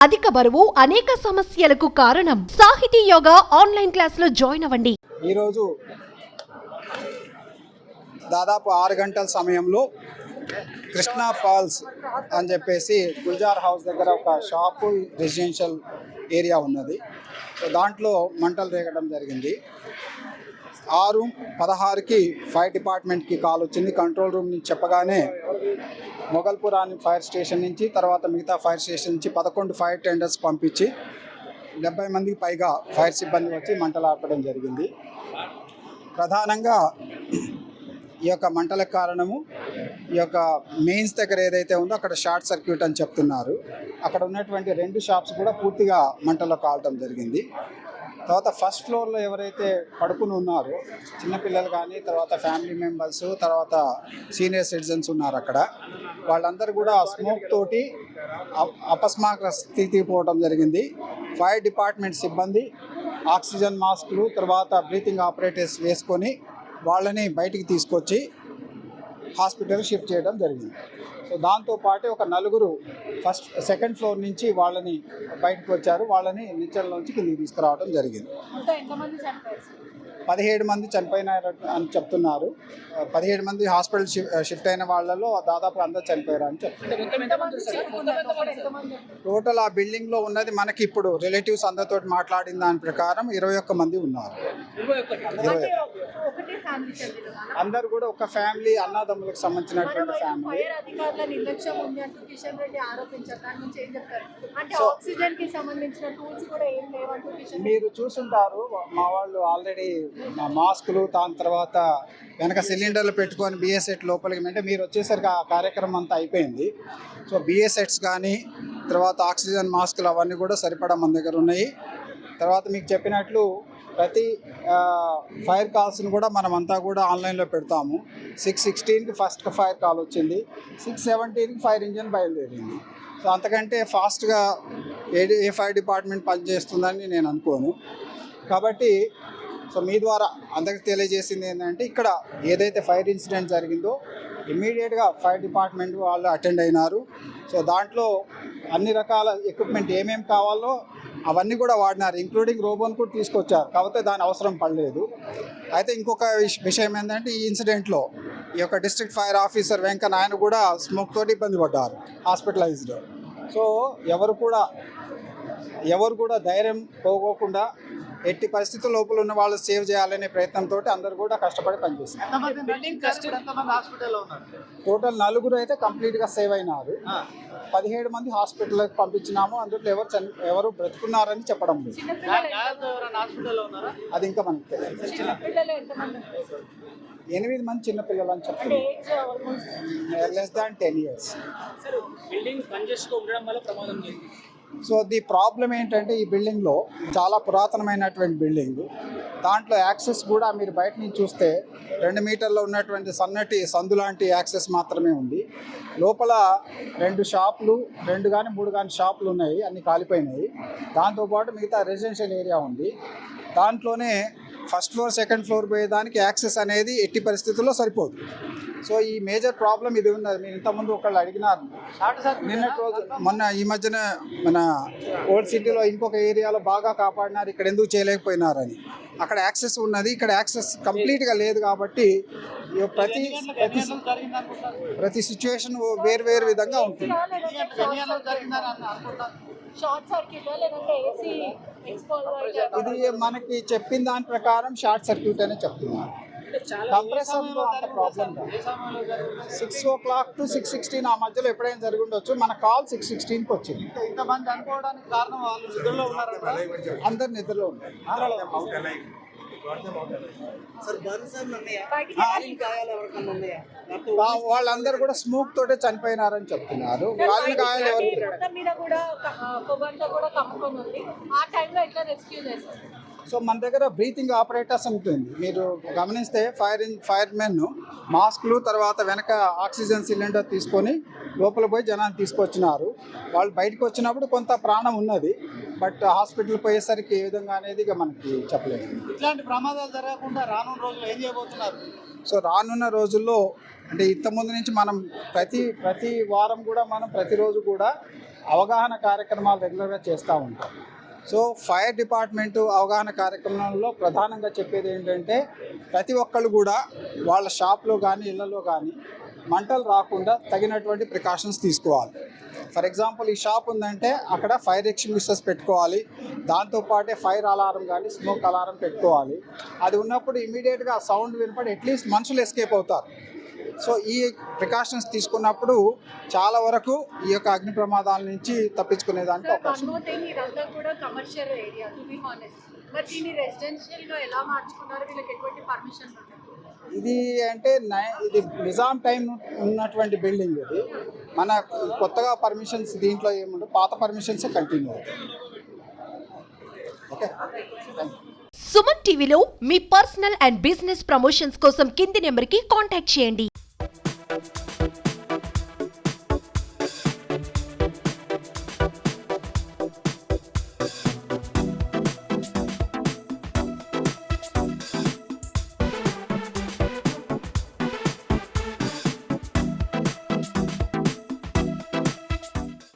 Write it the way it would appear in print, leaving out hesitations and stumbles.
అధిక బరువు అనేక సమస్యలకు కారణం. సాహితీ యోగా ఆన్లైన్ క్లాసులో జాయిన్ అవ్వండి. ఈరోజు దాదాపు 6 గంటల సమయంలో కృష్ణా ఫాల్స్ అని చెప్పేసి గుల్జార్ హౌస్ దగ్గర ఒక షాపు రెసిడెన్షియల్ ఏరియా ఉన్నది. దాంట్లో మంటలు రేగడం జరిగింది. 6:16కి ఫైర్ డిపార్ట్మెంట్కి కాల్ వచ్చింది. కంట్రోల్ రూమ్ నుంచి చెప్పగానే మొగల్పురాని ఫైర్ స్టేషన్ నుంచి తర్వాత మిగతా ఫైర్ స్టేషన్ నుంచి 11 ఫైర్ టెండర్స్ పంపించి 70 మందికి పైగా ఫైర్ సిబ్బంది వచ్చి మంటలు ఆర్పడం జరిగింది. ప్రధానంగా ఈ యొక్క మంటలకు కారణము ఈ యొక్క మెయిన్స్ దగ్గర ఏదైతే ఉందో అక్కడ షార్ట్ సర్క్యూట్ అని చెప్తున్నారు. అక్కడ ఉన్నటువంటి 2 షాప్స్ కూడా పూర్తిగా మంటల్లో కాలటం జరిగింది. తర్వాత ఫస్ట్ ఫ్లోర్లో ఎవరైతే పడుకుని ఉన్నారో చిన్నపిల్లలు కానీ తర్వాత ఫ్యామిలీ మెంబర్స్ తర్వాత సీనియర్ సిటిజన్స్ ఉన్నారు అక్కడ, వాళ్ళందరూ కూడా స్మోక్ తోటి అపస్మారక స్థితికి పోవడం జరిగింది. ఫైర్ డిపార్ట్మెంట్ సిబ్బంది ఆక్సిజన్ మాస్కులు తర్వాత బ్రీతింగ్ ఆపరేటర్స్ వేసుకొని వాళ్ళని బయటికి తీసుకొచ్చి హాస్పిటల్ షిఫ్ట్ చేయడం జరిగింది. సో దాంతోపాటు ఒక 4 సెకండ్ ఫ్లోర్ నుంచి వాళ్ళని బయటకు వచ్చారు. వాళ్ళని నిచ్చెనలోంచి కిందికి తీసుకురావడం జరిగింది. 17 మంది చనిపోయినారు అని చెప్తున్నారు. 17 మంది హాస్పిటల్ షిఫ్ట్ అయిన వాళ్ళలో దాదాపు అందరూ చనిపోయారు అని చెప్తున్నారు. టోటల్ ఆ బిల్డింగ్లో ఉన్నది మనకి ఇప్పుడు రిలేటివ్స్ అందరితో మాట్లాడిన దాని ప్రకారం 21 మంది ఉన్నారు. 21 అందరు కూడా ఒక ఫ్యామిలీ, అన్నదమ్ములకు సంబంధించినటువంటి ఫ్యామిలీ. మీరు చూసుంటారు, మా వాళ్ళు ఆల్రెడీ మాస్కులు దాని తర్వాత వెనక సిలిండర్లు పెట్టుకొని బిఎస్ఎట్ లోపలికి అంటే మీరు వచ్చేసరికి ఆ కార్యక్రమం అంతా అయిపోయింది. సో బిఎస్ఎట్స్ కానీ తర్వాత ఆక్సిజన్ మాస్కులు అవన్నీ కూడా సరిపడా మన దగ్గర ఉన్నాయి. తర్వాత మీకు చెప్పినట్లు ప్రతి ఫైర్ కాల్స్ని కూడా మనమంతా కూడా ఆన్లైన్లో పెడతాము. 6:16కి ఫస్ట్ ఫైర్ కాల్ వచ్చింది, 6:17కి ఫైర్ ఇంజిన్ బయలుదేరింది. సో అంతకంటే ఫాస్ట్గా ఏ ఫైర్ డిపార్ట్మెంట్ పనిచేస్తుందని నేను అనుకోను. కాబట్టి సో మీ ద్వారా అందరికి తెలియజేసింది ఏంటంటే ఇక్కడ ఏదైతే ఫైర్ ఇన్సిడెంట్ జరిగిందో ఇమ్మీడియట్గా ఫైర్ డిపార్ట్మెంట్ వాళ్ళు అటెండ్ అయినారు. సో దాంట్లో అన్ని రకాల ఎక్విప్మెంట్ ఏమేమి కావాలో అవన్నీ కూడా వాడినారు, ఇంక్లూడింగ్ రోబోని కూడా తీసుకొచ్చారు. కాకపోతే దాని అవసరం పడలేదు. అయితే ఇంకొక విషయం ఏంటంటే ఈ ఇన్సిడెంట్లో ఈ యొక్క డిస్ట్రిక్ట్ ఫైర్ ఆఫీసర్ వెంకన్న ఆయన కూడా స్మోక్ తోటి ఇబ్బంది పడ్డారు, హాస్పిటలైజ్డ్. సో ఎవరు కూడా ధైర్యం పోగోకుండా ఎట్టి పరిస్థితుల లోపల ఉన్న వాళ్ళు సేవ్ చేయాలనే ప్రయత్నంతో అందరూ కూడా కష్టపడి పనిచేస్తారు. టోటల్ 4 అయితే కంప్లీట్గా సేవ్ అయినారు. 17 మంది హాస్పిటల్కి పంపించినాము. అందులో ఎవరు బ్రతుకున్నారని చెప్పడం లేదు. అది ఇంకా మనకు తెలియదు. 8 మంది చిన్నపిల్లలు అని చెప్తున్నారు, less than 10 years. So the problem ఏంటంటే ఈ బిల్డింగ్లో చాలా పురాతనమైనటువంటి బిల్డింగ్. దాంట్లో యాక్సెస్ కూడా మీరు బయట నుంచి చూస్తే 2 మీటర్లో ఉన్నటువంటి సన్నటి సందు లాంటి యాక్సెస్ మాత్రమే ఉంది. లోపల 2 షాపులు 2 కానీ 3 కానీ షాపులు ఉన్నాయి, అన్నీ కాలిపోయినాయి. దాంతోపాటు మిగతా రెసిడెన్షియల్ ఏరియా ఉంది. దాంట్లోనే ఫస్ట్ ఫ్లోర్ సెకండ్ ఫ్లోర్ పోయేదానికి యాక్సెస్ అనేది ఎట్టి పరిస్థితుల్లో సరిపోదు. సో ఈ మేజర్ ప్రాబ్లం ఇది ఉన్నది. మీరు ఇంతకుముందు ఒకళ్ళు అడిగినారు నిన్నటి రోజు ఈ మధ్యన మన ఓల్డ్ సిటీలో ఇంకొక ఏరియాలో బాగా కాపాడినారు, ఇక్కడ ఎందుకు చేయలేకపోయినారని. అక్కడ యాక్సెస్ ఉన్నది, ఇక్కడ యాక్సెస్ కంప్లీట్గా లేదు. కాబట్టి ప్రతి సిచ్యువేషన్ వేరు విధంగా ఉంటుంది. ఇది మనకి చెప్పిన దాని ప్రకారం షార్ట్ సర్క్యూట్ అనే చెప్తున్నారు. కంప్రెసర్లో అంత ప్రాబ్లం కాదు. 6 o'clock to 6:16 ఆ మధ్యలో ఎప్పుడైనా జరిగి ఉండొచ్చు. మన కాల్ 6:16కి వచ్చింది. ఇంతమంది అనుకోవడానికి కారణం వాళ్ళు నిద్రలో ఉన్నారు, అందరు నిద్రలో ఉన్నారు. వాళ్ళందరూ కూడా స్మోక్ తోటే చనిపోయినారని చెప్తున్నారు. వాళ్ళని గాయాలు ఎవరు సో మన దగ్గర బ్రీతింగ్ ఆపరేటర్స్ ఉంటుంది. మీరు గమనిస్తే ఫైర్మెన్ మాస్కులు తర్వాత వెనక ఆక్సిజన్ సిలిండర్ తీసుకొని లోపల పోయి జనాన్ని తీసుకొచ్చినారు. వాళ్ళు బయటకు వచ్చినప్పుడు కొంత ప్రాణం ఉన్నది, బట్ హాస్పిటల్ పోయేసరికి ఏ విధంగా అనేది ఇక మనకి చెప్పలేదు. ఇట్లాంటి ప్రమాదాలు జరగకుండా రానున్న రోజుల్లో ఏం చేయబోతున్నారు? సో రానున్న రోజుల్లో అంటే ఇంతకుముందు నుంచి మనం ప్రతి వారం కూడా మనం ప్రతిరోజు కూడా అవగాహన కార్యక్రమాలు రెగ్యులర్గా చేస్తూ ఉంటాం. సో ఫైర్ డిపార్ట్మెంటు అవగాహన కార్యక్రమంలో ప్రధానంగా చెప్పేది ఏంటంటే ప్రతి ఒక్కళ్ళు కూడా వాళ్ళ షాప్లో కానీ ఇళ్లలో కానీ మంటలు రాకుండా తగినటువంటి ప్రికాషన్స్ తీసుకోవాలి. ఫర్ ఎగ్జాంపుల్ ఈ షాప్ ఉందంటే అక్కడ ఫైర్ ఎక్స్టింగ్విషర్స్ పెట్టుకోవాలి, దాంతోపాటే ఫైర్ అలారం కానీ స్మోక్ అలారం పెట్టుకోవాలి. అది ఉన్నప్పుడు ఇమీడియట్గా సౌండ్ వినపడి అట్లీస్ట్ మనుషులు ఎస్కేప్ అవుతారు. సో ఈ ప్రికాషన్స్ తీసుకున్నప్పుడు చాలా వరకు ఈ యొక్క అగ్ని ప్రమాదాల నుంచి తప్పించుకునేదానికి అవకాశం ఉంది. వన్ మోర్ థింగ్, ఇదంతా కూడా commercial area to be honest. మరి దీన్ని రెసిడెన్షియల్ గా ఎలా మార్చుకున్నారు? వీళ్ళకి ఎటువంటి పర్మిషన్ ఉంటుంది? ఇది అంటే ఇది నిజాం టైం ఉన్నటువంటి బిల్డింగ్. ఇది మన కొత్తగా పర్మిషన్స్ దీంట్లో ఏముండవు, పాత పర్మిషన్సే కంటిన్యూ అవుతాయి. Okay, thank you. సుమన్ టీవీలో మీ పర్సనల్ అండ్ బిజినెస్ ప్రమోషన్స్ కోసం కింది నెంబర్కి కాంటాక్ట్ చేయండి.